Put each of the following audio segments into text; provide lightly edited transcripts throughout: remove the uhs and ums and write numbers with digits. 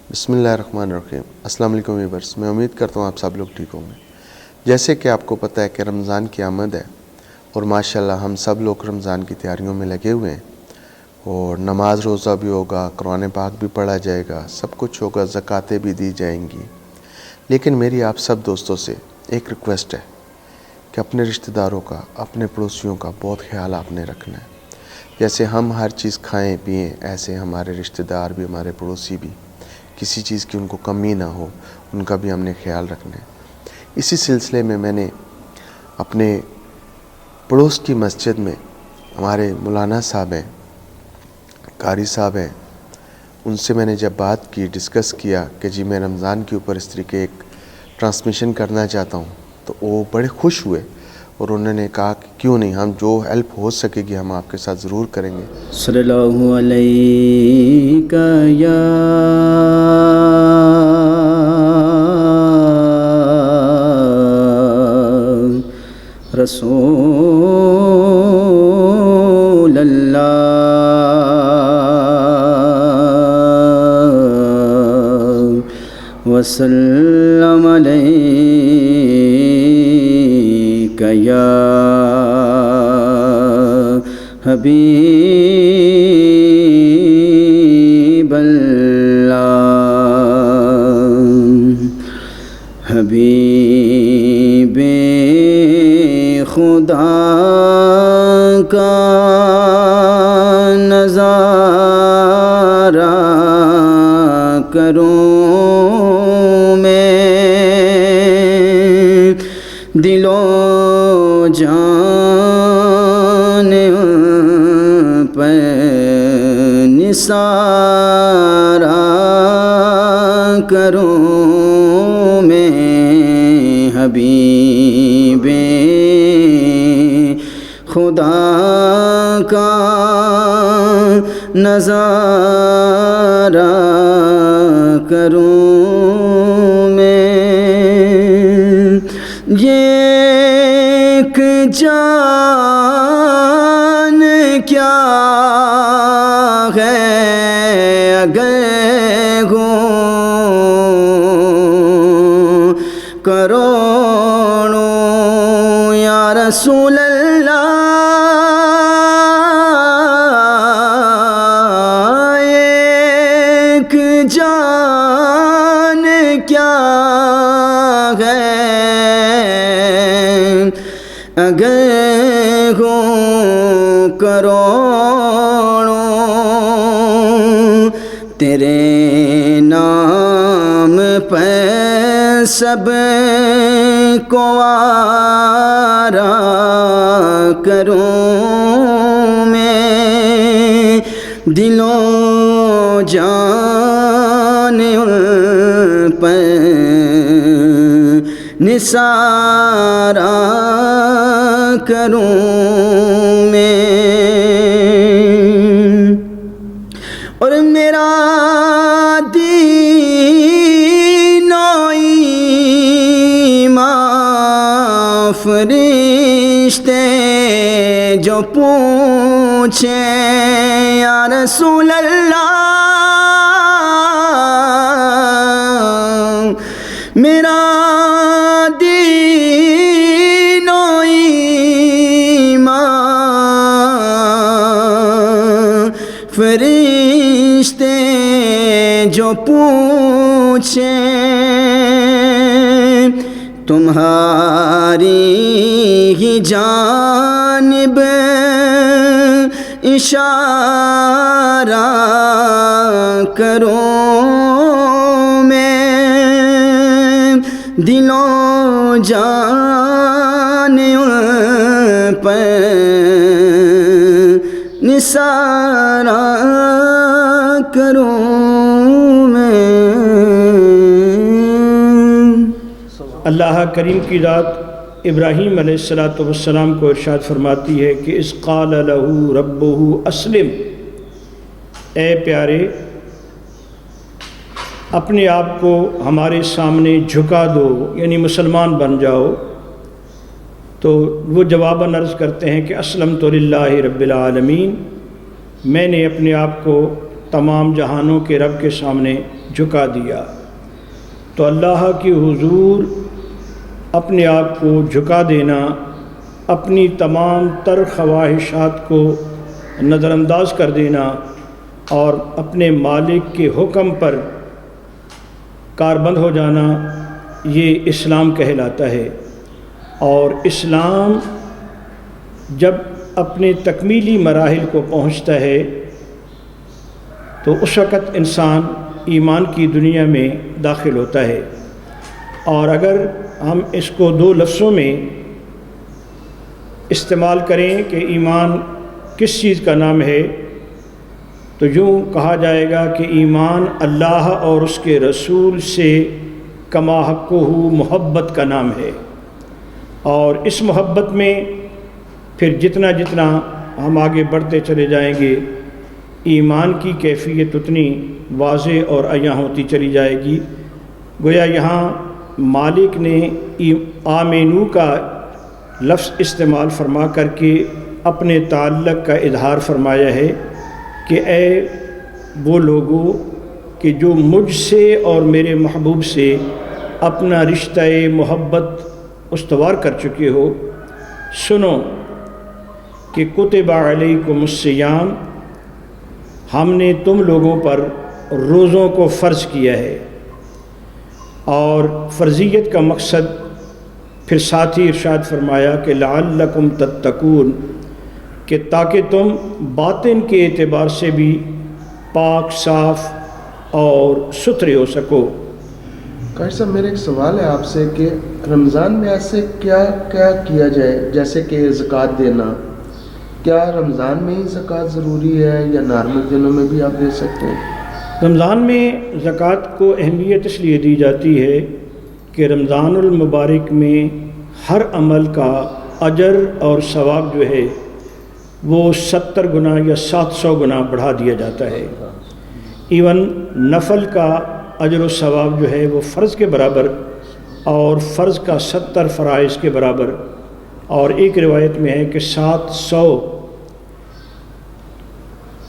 بسم اللہ الرحمن الرحیم۔ السلام علیکم ویورز، میں امید کرتا ہوں آپ سب لوگ ٹھیک ہوں گے۔ جیسے کہ آپ کو پتہ ہے کہ رمضان کی آمد ہے اور ماشاءاللہ ہم سب لوگ رمضان کی تیاریوں میں لگے ہوئے ہیں، اور نماز روزہ بھی ہوگا، قرآن پاک بھی پڑھا جائے گا، سب کچھ ہوگا، زکاتیں بھی دی جائیں گی۔ لیکن میری آپ سب دوستوں سے ایک ریکویسٹ ہے کہ اپنے رشتہ داروں کا، اپنے پڑوسیوں کا بہت خیال آپ نے رکھنا ہے۔ جیسے ہم ہر چیز کھائیں پئیں، ایسے ہمارے رشتہ دار بھی، ہمارے پڑوسی بھی، کسی چیز کی ان کو کمی نہ ہو، ان کا بھی ہم نے خیال رکھنا ہے۔ اسی سلسلے میں میں نے اپنے پڑوس کی مسجد میں ہمارے مولانا صاحب ہیں، قاری صاحب ہیں، ان سے میں نے جب بات کی، ڈسکس کیا کہ جی میں رمضان کے اوپر اس طریقے ایک ٹرانسمیشن کرنا چاہتا ہوں، تو وہ بڑے خوش ہوئے اور انہوں نے کہا کہ کیوں نہیں، ہم جو ہیلپ ہو سکے گی ہم آپ کے ساتھ ضرور کریں گے۔ صلی اللہ علیہ یا رسول اللہ وسلم علیک یا حبیب اللہ، حبیب خدا کا نظارہ کروں میں، دل و جان پہ نثارہ کروں میں، حبیب خدا کا نظارہ کروں میں۔ یہ ایک جان کیا ہے اگر ہوں کروڑوں یا رسول اللہ، ایک جان کیا ہے اگر ہوں کروڑوں، تیرے نام پہ سب کو آرا کروں میں، دل و جان پہ نثارہ کروں میں، اور میرا دین و ایمان فرشتے جو پوچھیں یا رسول اللہ، میرا دین و ایمان فرشتے جو پوچھیں، تمہاری ہی جانب اشارہ کروں میں، دل و جان پہ نثارہ کروں میں۔ اللہ کریم کی ذات ابراہیم علیہ السلام کو ارشاد فرماتی ہے کہ اذ قال لہ ربہ اسلم، اے پیارے اپنے آپ کو ہمارے سامنے جھکا دو، یعنی مسلمان بن جاؤ۔ تو وہ جواباً عرض کرتے ہیں کہ اسلمت للہ رب العالمین، میں نے اپنے آپ کو تمام جہانوں کے رب کے سامنے جھکا دیا۔ تو اللہ کی حضور اپنے آپ کو جھکا دینا، اپنی تمام تر خواہشات کو نظر انداز کر دینا اور اپنے مالک کے حکم پر کاربند ہو جانا، یہ اسلام کہلاتا ہے۔ اور اسلام جب اپنے تکمیلی مراحل کو پہنچتا ہے تو اس وقت انسان ایمان کی دنیا میں داخل ہوتا ہے۔ اور اگر ہم اس کو دو لفظوں میں استعمال کریں کہ ایمان کس چیز کا نام ہے، تو یوں کہا جائے گا کہ ایمان اللہ اور اس کے رسول سے کما حقہ محبت کا نام ہے۔ اور اس محبت میں پھر جتنا جتنا ہم آگے بڑھتے چلے جائیں گے، ایمان کی کیفیت اتنی واضح اور عیاں ہوتی چلی جائے گی۔ گویا یہاں مالک نے آمینو کا لفظ استعمال فرما کر کے اپنے تعلق کا اظہار فرمایا ہے کہ اے وہ لوگوں کہ جو مجھ سے اور میرے محبوب سے اپنا رشتہ محبت استوار کر چکے ہو، سنو کہ کتب علیکم الصیام، ہم نے تم لوگوں پر روزوں کو فرض کیا ہے۔ اور فرضیت کا مقصد پھر ساتھ ہی ارشاد فرمایا کہ لعلکم تتقون، کہ تاکہ تم باطن کے اعتبار سے بھی پاک صاف اور ستھرے ہو سکو۔ قاری صاحب میرا ایک سوال ہے آپ سے کہ رمضان میں ایسے کیا کیا جائے، جیسے کہ زکوٰۃ دینا، کیا رمضان میں ہی زکوٰۃ ضروری ہے یا نارمل دنوں میں بھی آپ دے سکتے ہیں؟ رمضان میں زکوٰۃ کو اہمیت اس لیے دی جاتی ہے کہ رمضان المبارک میں ہر عمل کا اجر اور ثواب جو ہے وہ 70 گنا یا 700 گنا بڑھا دیا جاتا ہے۔ ایون نفل کا اجر و ثواب جو ہے وہ فرض کے برابر اور فرض کا 70 فرائض کے برابر، اور ایک روایت میں ہے کہ 700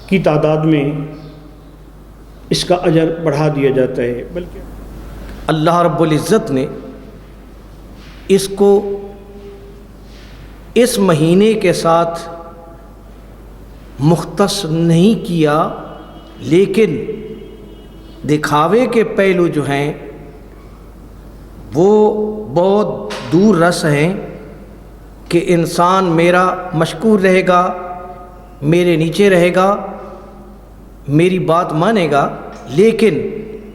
کی تعداد میں اس کا اجر بڑھا دیا جاتا ہے۔ بلکہ اللہ رب العزت نے اس کو اس مہینے کے ساتھ مختص نہیں کیا، لیکن دکھاوے کے پہلو جو ہیں وہ بہت دور رس ہیں کہ انسان میرا مشکور رہے گا، میرے نیچے رہے گا، میری بات مانے گا۔ لیکن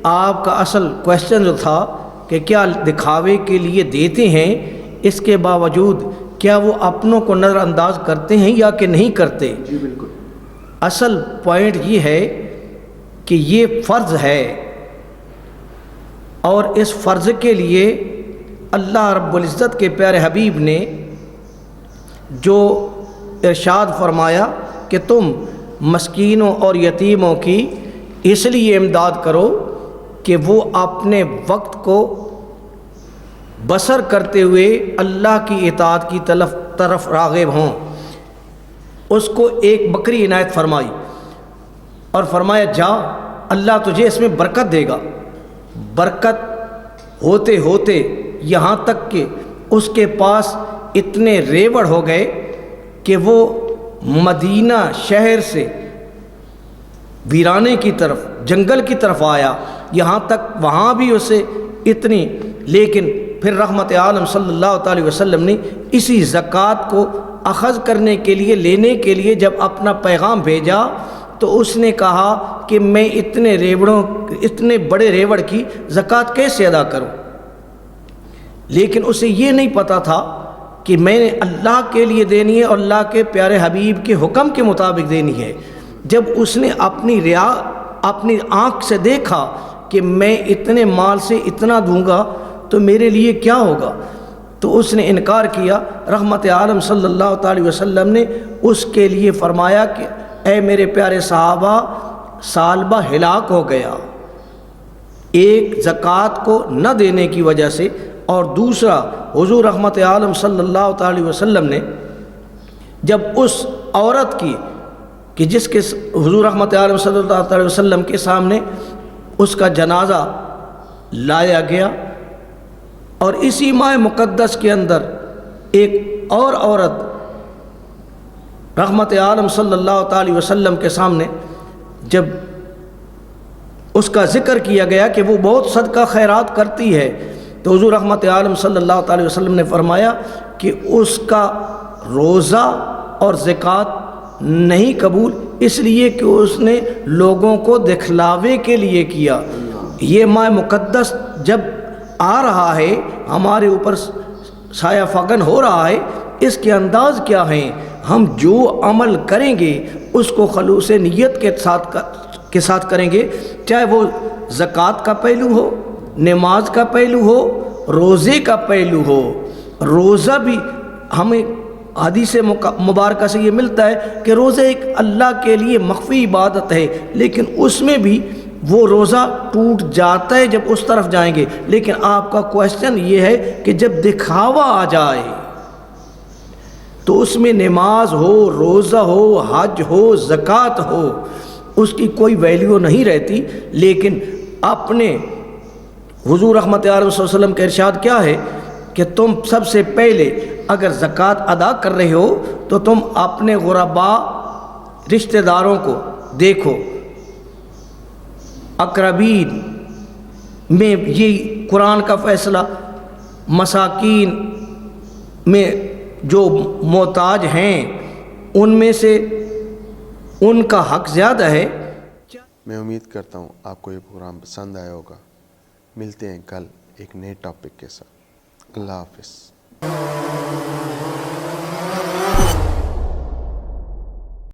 آپ کا اصل کویسچن جو تھا کہ کیا دکھاوے کے لیے دیتے ہیں، اس کے باوجود کیا وہ اپنوں کو نظر انداز کرتے ہیں یا کہ نہیں کرتے؟ جی بالکل۔ اصل پوائنٹ یہ ہے کہ یہ فرض ہے، اور اس فرض کے لیے اللہ رب العزت کے پیارے حبیب نے جو ارشاد فرمایا کہ تم مسکینوں اور یتیموں کی اس لیے امداد کرو کہ وہ اپنے وقت کو بسر کرتے ہوئے اللہ کی اطاعت کی طرف راغب ہوں۔ اس کو ایک بکری عنایت فرمائی اور فرمایا جا، اللہ تجھے اس میں برکت دے گا۔ برکت ہوتے ہوتے یہاں تک کہ اس کے پاس اتنے ریوڑ ہو گئے کہ وہ مدینہ شہر سے ویرانے کی طرف، جنگل کی طرف آیا، یہاں تک وہاں بھی اسے اتنی، لیکن پھر رحمت عالم صلی اللہ تعالی وسلم نے اسی زکوٰۃ کو اخذ کرنے کے لیے، لینے کے لیے جب اپنا پیغام بھیجا تو اس نے کہا کہ میں اتنے بڑے ریوڑ کی زکوٰۃ کیسے ادا کروں؟ لیکن اسے یہ نہیں پتہ تھا کہ میں نے اللہ کے لیے دینی ہے اور اللہ کے پیارے حبیب کے حکم کے مطابق دینی ہے۔ جب اس نے اپنی آنکھ سے دیکھا کہ میں اتنے مال سے اتنا دوں گا تو میرے لیے کیا ہوگا، تو اس نے انکار کیا۔ رحمت عالم صلی اللہ تعالی وسلم نے اس کے لیے فرمایا کہ اے میرے پیارے صحابہ، سالبہ ہلاک ہو گیا، ایک زکوٰۃ کو نہ دینے کی وجہ سے، اور دوسرا حضور رحمت عالم صلی اللہ تعالی وسلم نے جب اس عورت کی کہ جس کے حضور رحمت عالم صلی اللہ علیہ وسلم کے سامنے اس کا جنازہ لایا گیا، اور اسی ماہ مقدس کے اندر ایک اور عورت رحمت عالم صلی اللہ تعالی وسلم کے سامنے جب اس کا ذکر کیا گیا کہ وہ بہت صدقہ خیرات کرتی ہے، تو حضور رحمت عالم صلی اللہ تعالی وسلم نے فرمایا کہ اس کا روزہ اور زکوٰۃ نہیں قبول، اس لیے کہ اس نے لوگوں کو دکھلاوے کے لیے کیا۔ یہ ماہ مقدس جب آ رہا ہے، ہمارے اوپر سایہ فگن ہو رہا ہے، اس کے انداز کیا ہیں؟ ہم جو عمل کریں گے اس کو خلوص نیت کے ساتھ کریں گے، چاہے وہ زکوٰۃ کا پہلو ہو، نماز کا پہلو ہو، روزے کا پہلو ہو۔ روزہ بھی ہمیں حدیث مبارکہ سے یہ ملتا ہے کہ روزہ ایک اللہ کے لیے مخفی عبادت ہے، لیکن اس میں بھی وہ روزہ ٹوٹ جاتا ہے جب اس طرف جائیں گے۔ لیکن آپ کا کویشچن یہ ہے کہ جب دکھاوا آ جائے تو اس میں نماز ہو، روزہ ہو، حج ہو، زکوٰۃ ہو، اس کی کوئی ویلیو نہیں رہتی۔ لیکن اپنے حضور رحمت عالم صلی اللہ علیہ وسلم کا ارشاد کیا ہے کہ تم سب سے پہلے اگر زکوٰۃ ادا کر رہے ہو تو تم اپنے غرباء رشتہ داروں کو دیکھو، اقربین میں یہ قرآن کا فیصلہ، مساکین میں جو محتاج ہیں ان میں سے ان کا حق زیادہ ہے۔ میں امید کرتا ہوں آپ کو یہ پروگرام پسند آیا ہوگا۔ ملتے ہیں کل ایک نئے ٹاپک کے ساتھ۔ اللہ حافظ۔